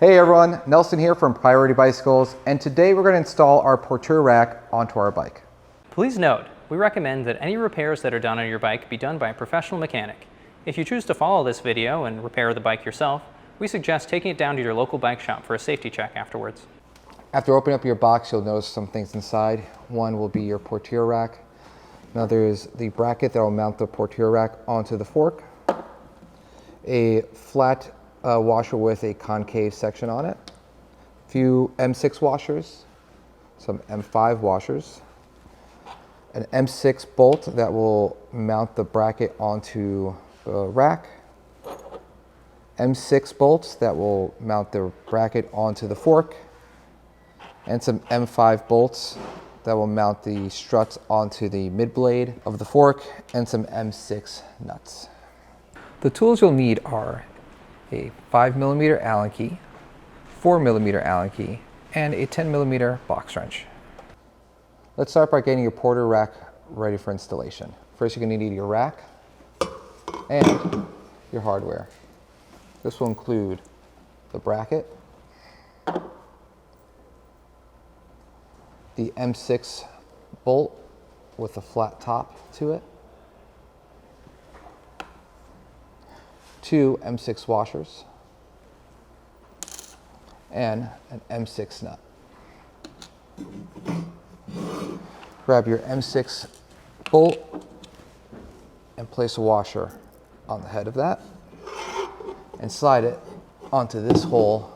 Hey everyone, Nelson here from Priority Bicycles, and today we're going to install our Porteur rack onto our bike. Please note, we recommend that any repairs that are done on your bike be done by a professional mechanic. If you choose to follow this video and repair the bike yourself, we suggest taking it down to your local bike shop for a safety check afterwards. After opening up your box, you'll notice some things inside. One will be your Porteur rack. Another is the bracket that will mount the Porteur rack onto the fork. A flat washer with a concave section on it. A few M6 washers, some M5 washers. An M6 bolt that will mount the bracket onto the rack. M6 bolts that will mount the bracket onto the fork. And some M5 bolts that will mount the struts onto the mid blade of the fork, and some M6 nuts. The tools you'll need are a 5mm Allen key, 4mm Allen key, and a 10mm box wrench. Let's start by getting your Porteur rack ready for installation. First, you're going to need your rack and your hardware. This will include the bracket, the M6 bolt with a flat top to it, 2 M6 washers, and an M6 nut. Grab your M6 bolt and place a washer on the head of that and slide it onto this hole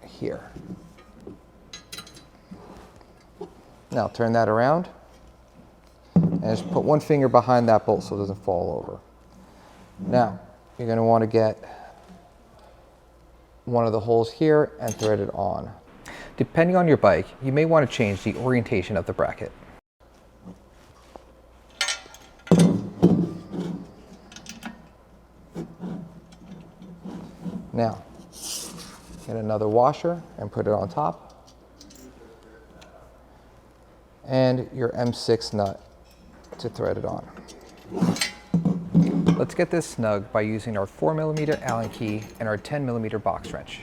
here. Now turn that around and just put one finger behind that bolt so it doesn't fall over. Now you're going to want to get one of the holes here and thread it on. Depending on your bike, you may want to change the orientation of the bracket. Now, get another washer and put it on top. And your M6 nut to thread it on. Let's get this snug by using our 4mm Allen key and our 10mm box wrench.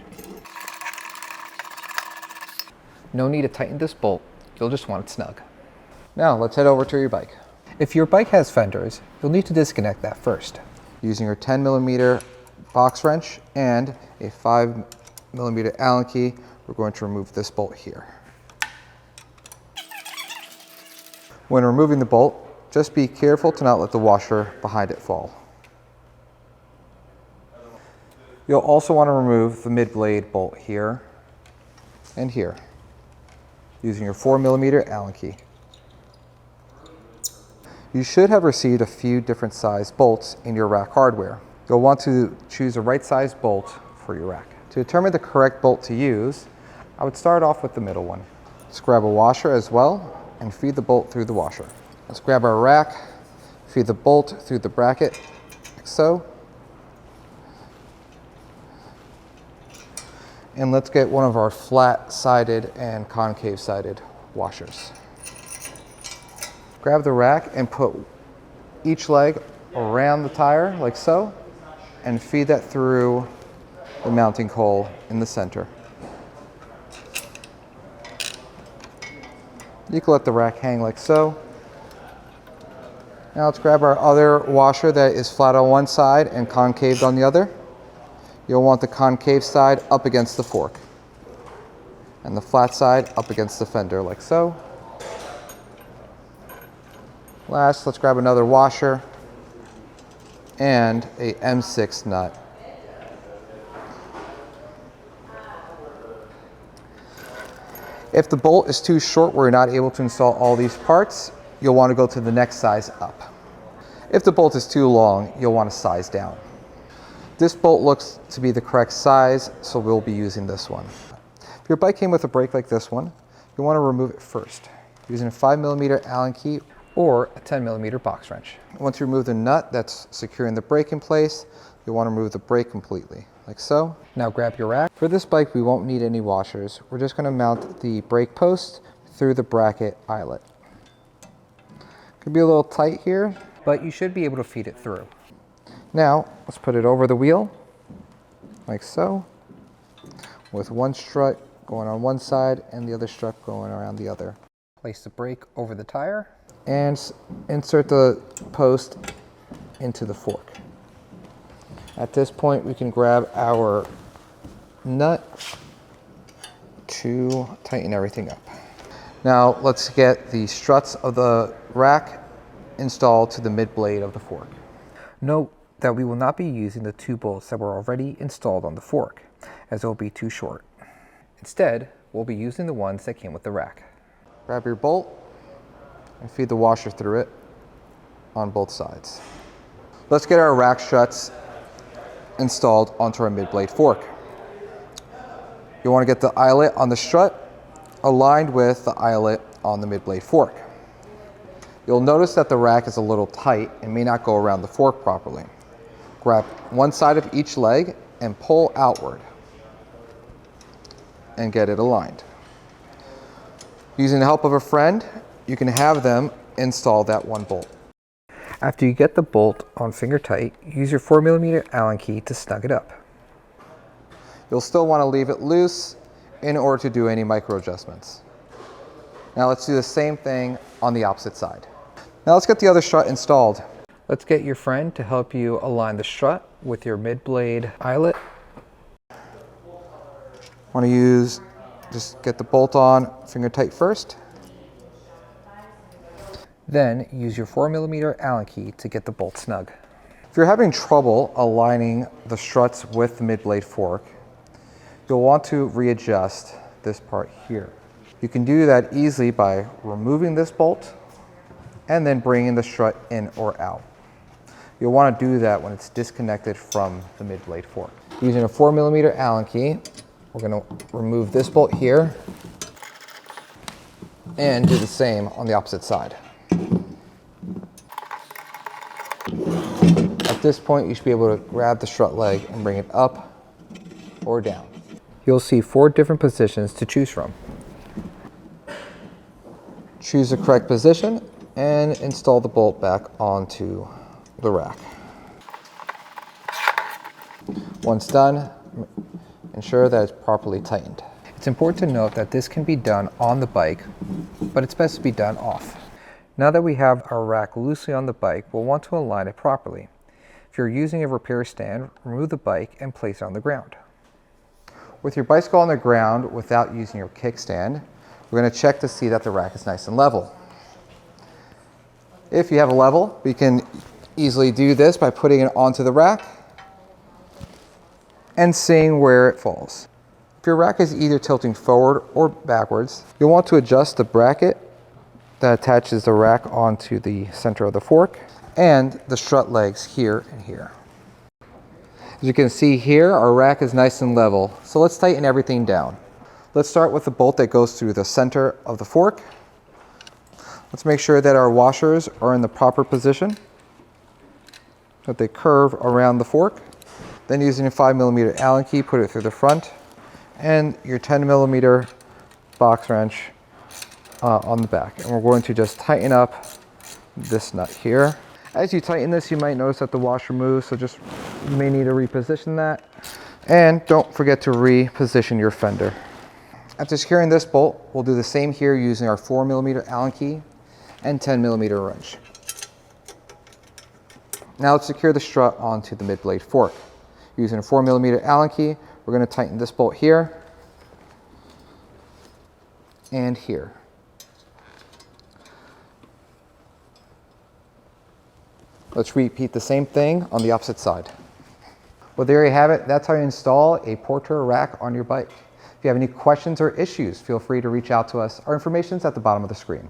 No need to tighten this bolt, you'll just want it snug. Now let's head over to your bike. If your bike has fenders, you'll need to disconnect that first. Using your 10mm box wrench and a 5mm Allen key, we're going to remove this bolt here. When removing the bolt, just be careful to not let the washer behind it fall. You'll also want to remove the mid-blade bolt here and here using your 4mm Allen key. You should have received a few different size bolts in your rack hardware. You'll want to choose the right size bolt for your rack. To determine the correct bolt to use, I would start off with the middle one. Let's grab a washer as well and feed the bolt through the washer. Let's grab our rack, feed the bolt through the bracket, like so. And let's get one of our flat-sided and concave-sided washers. Grab the rack and put each leg around the tire, like so, and feed that through the mounting hole in the center. You can let the rack hang like so. Now let's grab our other washer that is flat on one side and concave on the other. You'll want the concave side up against the fork and the flat side up against the fender like so. Last, let's grab another washer and a M6 nut. If the bolt is too short where you're not able to install all these parts, you'll want to go to the next size up. If the bolt is too long, you'll want to size down. This bolt looks to be the correct size, so we'll be using this one. If your bike came with a brake like this one, you want to remove it first using a 5mm Allen key or a 10mm box wrench. Once you remove the nut that's securing the brake in place, you'll want to remove the brake completely, like so. Now grab your rack. For this bike, we won't need any washers. We're just going to mount the brake post through the bracket eyelet. Could be a little tight here, but you should be able to feed it through. Now, let's put it over the wheel, like so. with one strut going on one side and the other strut going around the other. Place the brake over the tire and insert the post into the fork. At this point, we can grab our nut to tighten everything up. Now let's get the struts of the rack installed to the mid blade of the fork. Note that we will not be using the 2 bolts that were already installed on the fork, as it will be too short. Instead, we'll be using the ones that came with the rack. Grab your bolt and feed the washer through it on both sides. Let's get our rack struts installed onto our mid blade fork. You want to get the eyelet on the strut aligned with the eyelet on the mid blade fork. You'll notice that the rack is a little tight and may not go around the fork properly. Grab one side of each leg and pull outward and get it aligned. Using the help of a friend, you can have them install that one bolt. After you get the bolt on finger tight, use your 4mm Allen key to snug it up. You'll still want to leave it loose in order to do any micro adjustments. Now let's do the same thing on the opposite side. Now let's get the other strut installed. Let's get your friend to help you align the strut with your mid blade eyelet. Want to just get the bolt on finger tight first. Then use your 4mm Allen key to get the bolt snug. If you're having trouble aligning the struts with the mid blade fork, you'll want to readjust this part here. You can do that easily by removing this bolt and then bringing the strut in or out. You'll want to do that when it's disconnected from the mid blade fork. Using a 4mm Allen key, we're going to remove this bolt here and do the same on the opposite side. At this point, you should be able to grab the strut leg and bring it up or down. You'll see 4 different positions to choose from. Choose the correct position and install the bolt back onto the rack. Once done, ensure that it's properly tightened. It's important to note that this can be done on the bike, but it's best to be done off. Now that we have our rack loosely on the bike, we'll want to align it properly. If you're using a repair stand, remove the bike and place it on the ground. With your bicycle on the ground without using your kickstand, we're going to check to see that the rack is nice and level. If you have a level, we can easily do this by putting it onto the rack and seeing where it falls. If your rack is either tilting forward or backwards, you'll want to adjust the bracket that attaches the rack onto the center of the fork and the strut legs here and here. As you can see here, our rack is nice and level, so let's tighten everything down. Let's start with the bolt that goes through the center of the fork. Let's make sure that our washers are in the proper position, that they curve around the fork. Then using a 5mm Allen key, put it through the front, and your 10mm box wrench on the back. And we're going to just tighten up this nut here. As you tighten this, you might notice that the washer moves, so you may need to reposition that. And don't forget to reposition your fender. After securing this bolt, we'll do the same here using our 4mm Allen key and 10mm wrench. Now let's secure the strut onto the mid blade fork. Using a 4mm Allen key, we're going to tighten this bolt here and here. Let's repeat the same thing on the opposite side. Well, there you have it. That's how you install a Porteur rack on your bike. If you have any questions or issues, feel free to reach out to us. Our information is at the bottom of the screen.